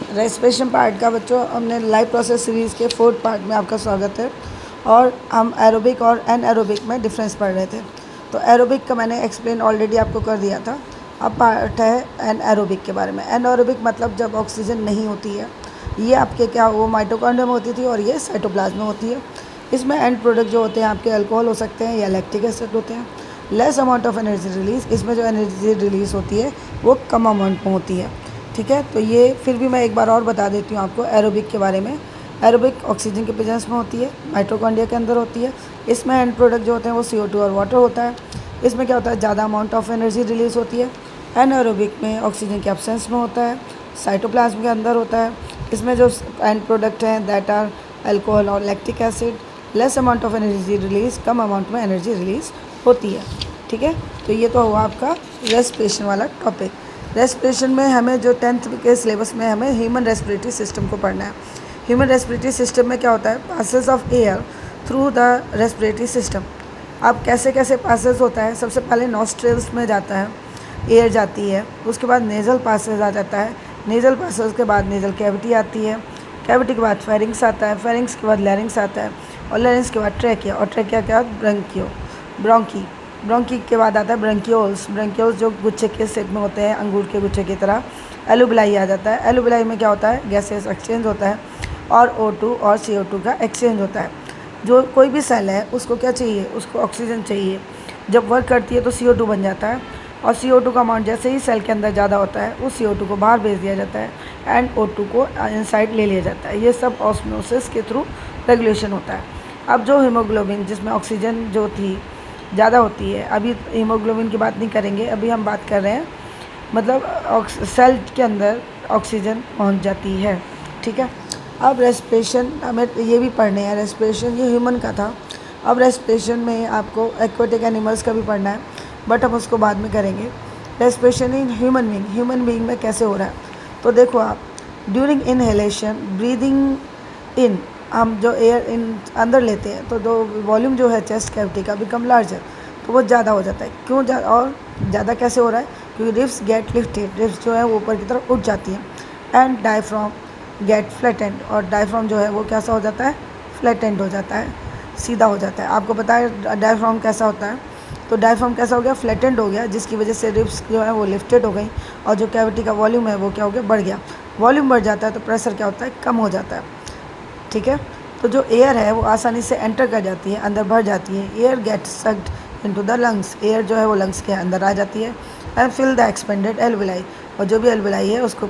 Respiration part का बच्चों हमने लाइव प्रोसेस सीरीज़ के 4th पार्ट में आपका स्वागत है। और हम एरोबिक और एनएरोबिक में डिफरेंस पढ़ रहे थे। तो एरोबिक का मैंने एक्सप्लेन ऑलरेडी आपको कर दिया था। अब पार्ट है एनएरोबिक के बारे में। एनएरोबिक मतलब जब ऑक्सीजन नहीं होती है, ये आपके क्या वो माइटोकॉन्ड्रिया में होती थी और ये साइटोप्लाज्म में होती है। इसमें एंड प्रोडक्ट जो होते हैं आपके अल्कोहल हो सकते हैं या लैक्टिक एसिड होते हैं। Less amount of energy release, इसमें जो एनर्जी रिलीज़ होती है वो कम अमाउंट में होती है। ठीक है, तो ये फिर भी मैं एक बार और बता देती हूँ आपको एरोबिक के बारे में। एरोबिक ऑक्सीजन के प्रेजेंस में होती है, माइटोकॉन्ड्रिया के अंदर होती है। इसमें एंड प्रोडक्ट जो होते हैं वो CO2 और वाटर होता है। इसमें क्या होता है, ज़्यादा अमाउंट ऑफ एनर्जी रिलीज़ होती है। एनारोबिक में ऑक्सीजन के एब्सेंस में होता है, साइटोप्लाज्म के अंदर होता है। इसमें जो एंड प्रोडक्ट हैं दैट आर अल्कोहल और lactic acid. Less amount of energy release, come amount में एनर्जी रिलीज़ होती है। ठीक है, तो ये तो हुआ आपका रेस्पिरेशन वाला टॉपिक। रेस्पिरेशन में हमें जो 10th के सिलेबस में हमें ह्यूमन रेस्पिरेटरी सिस्टम को पढ़ना है। ह्यूमन रेस्पिरेटरी सिस्टम में क्या होता है, passes of air through the respiratory system. अब कैसे कैसे पासेस होता है, सबसे पहले नॉस्ट्रिल्स में जाता है, एयर जाती है। उसके बाद नेज़ल पासेस आ जाता है, नेज़ल पासेस के बाद नेज़ल कैविटी आती है, कैविटी के बाद फेरिंग्स आता है, फेरिंग्स के बाद लैरिंग्स आता है और लैरिंग्स के बाद ट्रैकिया और ट्रैकिया के बाद ब्रोंकी के बाद आता है ब्रंकियोल्स। ब्रंकियोल्स जो गुच्छे के शेप में होते हैं, अंगूर के गुच्छे की तरह। एलुबिलाई आ जाता है। एलुबिलाई में क्या होता है, गैसेस एक्सचेंज होता है और O2 और CO2 का एक्सचेंज होता है। जो कोई भी सेल है उसको क्या चाहिए, उसको ऑक्सीजन चाहिए। जब वर्क करती है तो CO2 बन जाता है और CO2 का अमाउंट जैसे ही सेल के अंदर ज़्यादा होता है उस CO2 को बाहर भेज दिया जाता है एंड O2 को इनसाइड ले लिया जाता है। ये सब ऑस्मोसिस के थ्रू रेगुलेशन होता है। अब जो हीमोग्लोबिन जिसमें ऑक्सीजन जो थी ज़्यादा होती है, अभी हीमोग्लोबिन की बात नहीं करेंगे, अभी हम बात कर रहे हैं मतलब सेल के अंदर ऑक्सीजन पहुंच जाती है। ठीक है, अब रेस्पिरेशन हमें ये भी पढ़ने हैं। रेस्पिरेशन ये ह्यूमन का था। अब रेस्पिरेशन में आपको एक्वेटिक एनिमल्स का भी पढ़ना है, बट हम उसको बाद में करेंगे। रेस्पिरेशन इन ह्यूमन बीइंग में कैसे हो रहा है, तो देखो आप, ड्यूरिंग इनहेलेशन ब्रीदिंग इन, हम जो एयर इन अंदर लेते हैं तो जो वॉल्यूम जो है चेस्ट कैविटी का बिकम लार्जर, तो वो ज़्यादा हो जाता है। क्यों और ज़्यादा कैसे हो रहा है, क्योंकि रिब्स गेट लिफ्टेड, रिब्स जो है वो ऊपर की तरफ उठ जाती हैं एंड डायफ्राम गेट फ्लैटेंड, और डायफ्राम जो है वो कैसा हो जाता है, फ्लैटेंड हो जाता है, सीधा हो जाता है। आपको पता है डायफ्राम कैसा होता है, तो डायफ्राम कैसा हो गया, फ्लैटेंड हो गया, जिसकी वजह से रिब्स जो है वो लिफ्टेड हो गई और जो कैविटी का वॉल्यूम है वो क्या हो गया, बढ़ गया। वॉल्यूम बढ़ जाता है तो प्रेशर क्या होता है, कम हो जाता है। ठीक है, तो जो एयर है वो आसानी से एंटर कर जाती है, अंदर भर जाती है। Air get sucked into the lungs, air जो है वो लंग्स के अंदर आ जाती है and fill the expanded alveoli, और जो भी एल्विलाई है उसको